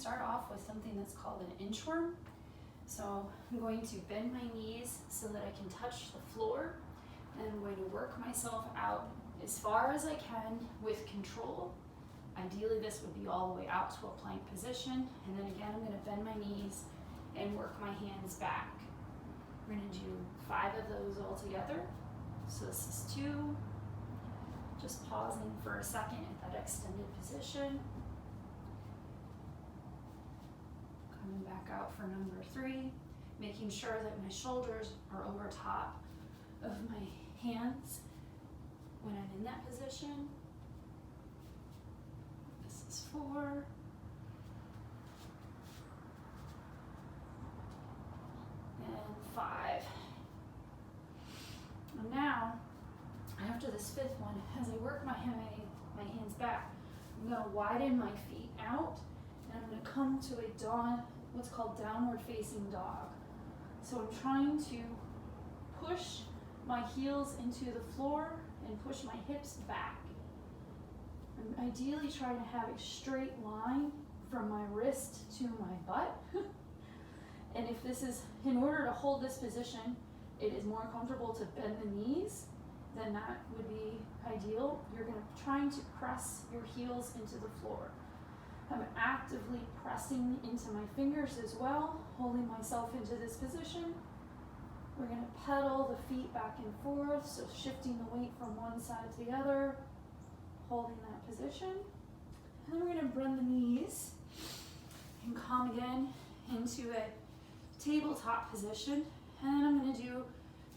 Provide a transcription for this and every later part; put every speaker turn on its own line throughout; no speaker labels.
start off with something that's called an inchworm. So I'm going to bend my knees so that I can touch the floor, and I'm going to work myself out as far as I can with control. Ideally, this would be all the way out to a plank position, and then again, I'm going to bend my knees and work my hands back. We're going to do 5 of those all together. So this is 2. Just pausing for a second at that extended position. Coming back out for number 3, making sure that my shoulders are over top of my hands when I'm in that position. This is 4. And 5. And now, after this 5th one, as I work my hands back, I'm going to widen my feet out, and I'm going to come to what's called downward facing dog. So I'm trying to push my heels into the floor and push my hips back. I'm ideally trying to have a straight line from my wrist to my butt. And if this is, in order to hold this position, it is more comfortable to bend the knees, then that would be ideal. You're trying to press your heels into the floor. I'm actively pressing into my fingers as well, holding myself into this position. We're going to pedal the feet back and forth, so shifting the weight from one side to the other, holding that position. And then we're going to bend the knees and come again into a tabletop position. And then I'm going to do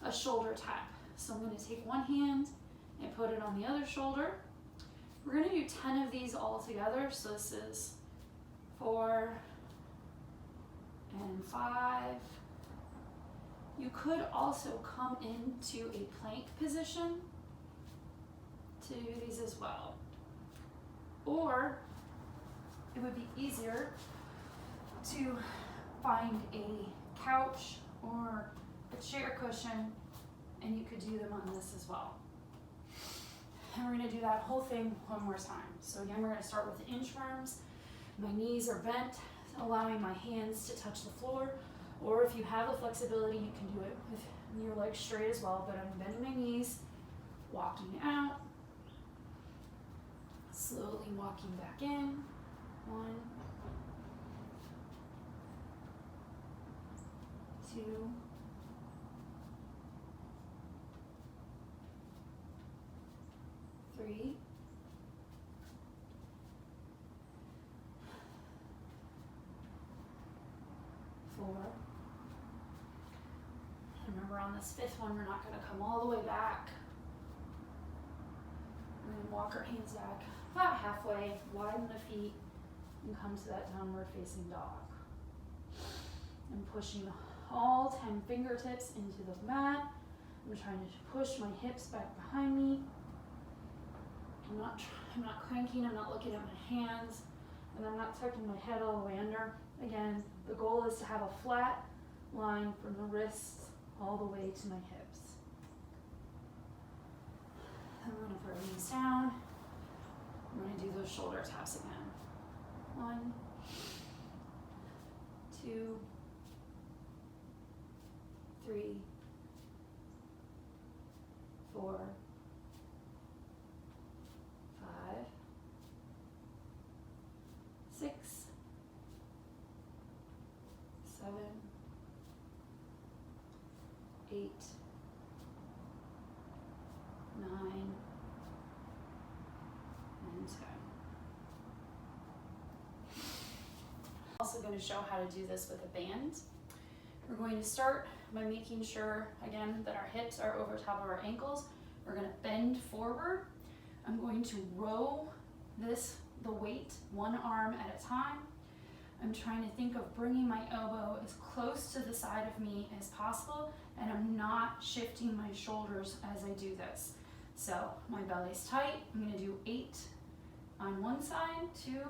a shoulder tap. So I'm going to take one hand and put it on the other shoulder. We're going to do 10 of these all together. So this is 4 and 5. You could also come into a plank position to do these as well. Or it would be easier to find a couch or a chair cushion, and you could do them on this as well. And we're going to do that whole thing one more time. So again, we're going to start with the inchworms. My knees are bent, allowing my hands to touch the floor. Or if you have the flexibility, you can do it with your legs straight as well. But I'm bending my knees, walking out, slowly walking back in. 1, 2, 3, 4. Remember, on this 5th one, we're not going to come all the way back. We're going to walk our hands back about halfway, widen the feet, and come to that downward facing dog. I'm pushing all 10 fingertips into the mat. I'm trying to push my hips back behind me. I'm not cranking, I'm not looking at my hands, and I'm not tucking my head all the way under. Again, the goal is to have a flat line from the wrists all the way to my hips. I'm going to throw these down. I'm going to do those shoulder taps again. 1, 2, 3, 4, 5, 6, 7, 8, 9, and 10. Also going to show how to do this with a band. We're going to start by making sure, again, that our hips are over top of our ankles. We're going to bend forward. I'm going to row the weight one arm at a time. I'm trying to think of bringing my elbow as close to the side of me as possible, and I'm not shifting my shoulders as I do this. So my belly's tight. I'm going to do 8 on one side, 2,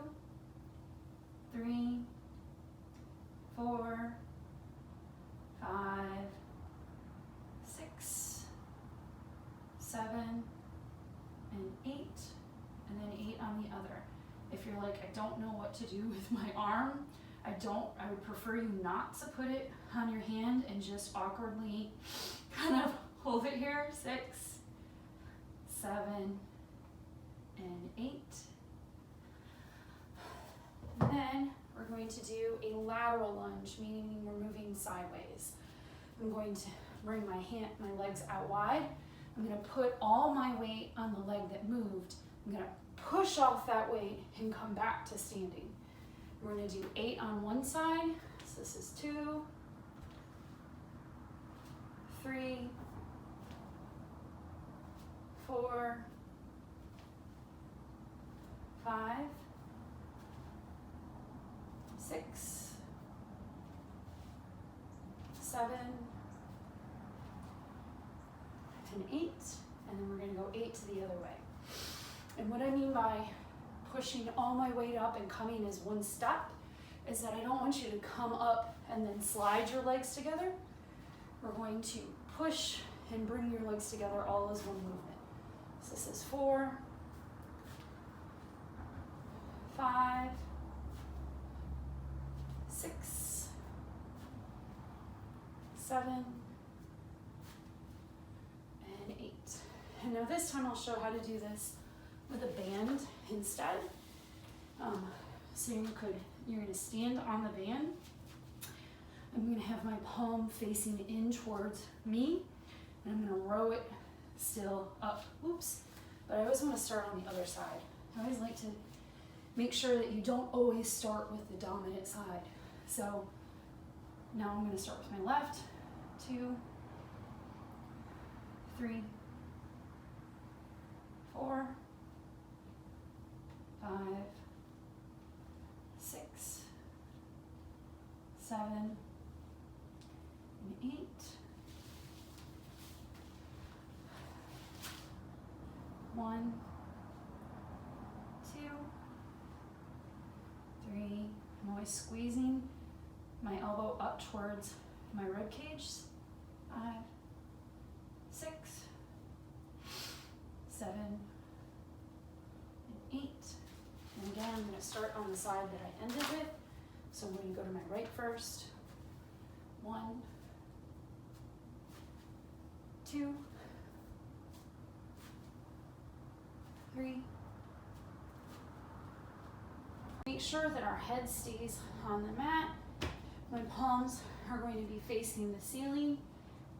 3, 4, 5, 6, 7, and 8, and then 8 on the other. If you're like, I don't know what what to do with my arm. I would prefer you not to put it on your hand and just awkwardly kind of hold it here. 6, 7, and 8. And then we're going to do a lateral lunge, meaning we're moving sideways. I'm going to bring my legs out wide. I'm going to put all my weight on the leg that moved. I'm going to push off that weight and come back to standing. We're going to do 8 on one side. So this is 2, 3, 4, 5, 6, 7, and 8, and then we're going to go 8 to the other way. And what I mean by pushing all my weight up and coming as one step is that I don't want you to come up and then slide your legs together. We're going to push and bring your legs together all as one movement. So this is 4, 5, 6, 7, and 8. And now this time I'll show how to do this with a band instead. So you're going to stand on the band. I'm going to have my palm facing in towards me, and I'm going to row it still up. Oops. But I always want to start on the other side. I always like to make sure that you don't always start with the dominant side. So now I'm going to start with my left. 2, 3, 4, 5, 6, 7, and 8. 1, 2, 3. I'm always squeezing my elbow up towards my rib cage. 5, 6, 7, and 8. And again, I'm going to start on the side that I ended with. So I'm going to go to my right first. 1, 2, 3. Make sure that our head stays on the mat. My palms are going to be facing the ceiling,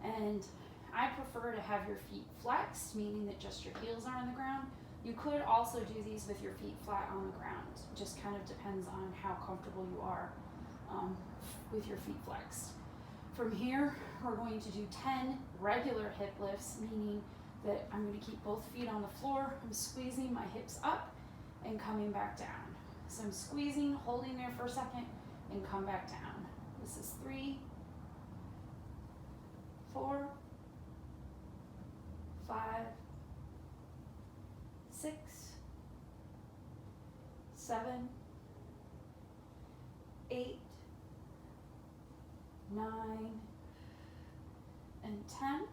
and I prefer to have your feet flexed, meaning that just your heels are on the ground. You could also do these with your feet flat on the ground. It just kind of depends on how comfortable you are with your feet flexed. From here, we're going to do 10 regular hip lifts, meaning that I'm going to keep both feet on the floor. I'm squeezing my hips up and coming back down. So I'm squeezing, holding there for a second, and come back down. This is 3, 4, 5, 6, 7, 8, 9, and 10.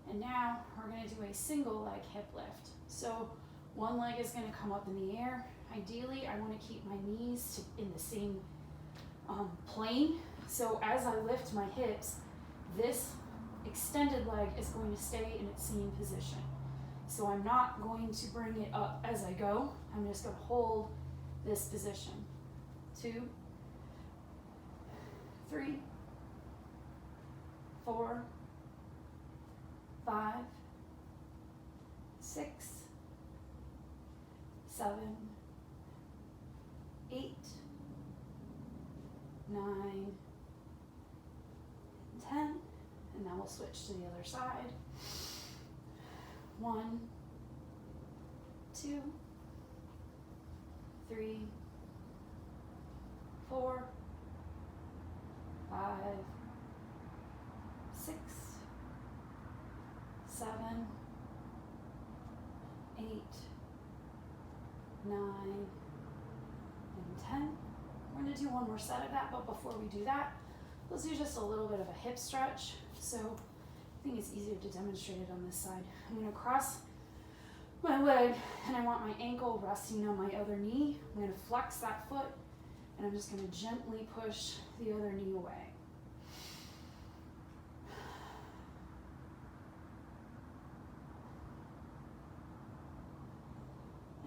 And now we're going to do a single leg hip lift. So one leg is going to come up in the air. Ideally, I want to keep my knees in the same plane. So as I lift my hips, this extended leg is going to stay in its same position. So I'm not going to bring it up as I go. I'm just going to hold this position. 2, 3, 4, 5, 6, 7, 8, 9, 10, and now we'll switch to the other side. 1, 2, 3, 4, 5, 6, 7, 8, 9, and 10. We're going to do one more set of that, but before we do that, let's do just a little bit of a hip stretch. So I think it's easier to demonstrate it on this side. I'm going to cross my leg, and I want my ankle resting on my other knee. I'm going to flex that foot, and I'm just going to gently push the other knee away.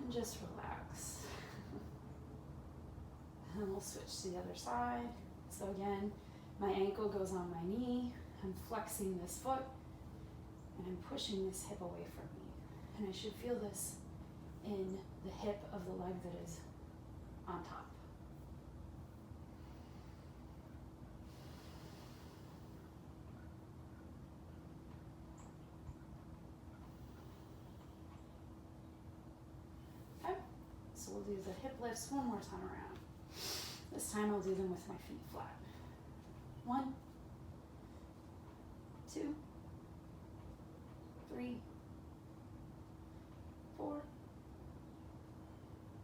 And just relax. And we'll switch to the other side. So again, my ankle goes on my knee. I'm flexing this foot, and I'm pushing this hip away from me. And I should feel this in the hip of the leg that is on top. Okay, so we'll do the hip lifts one more time around. This time I'll do them with my feet flat. 1, 2, 3, 4,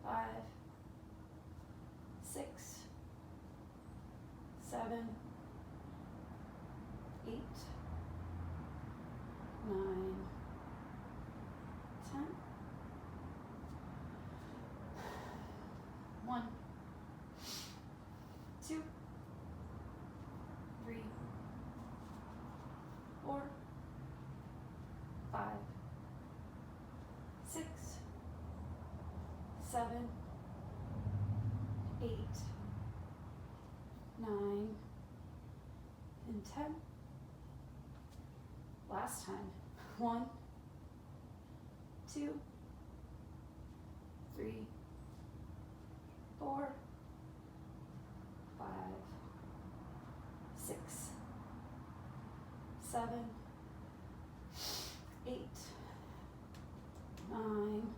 5, 6, 7, 8, 9, 10. 1, 2, 3, 4, 5, 6, 7, 8, 9, and 10. Last time. 1, 2, 3, 4, 5, 6, 7, 8, 9,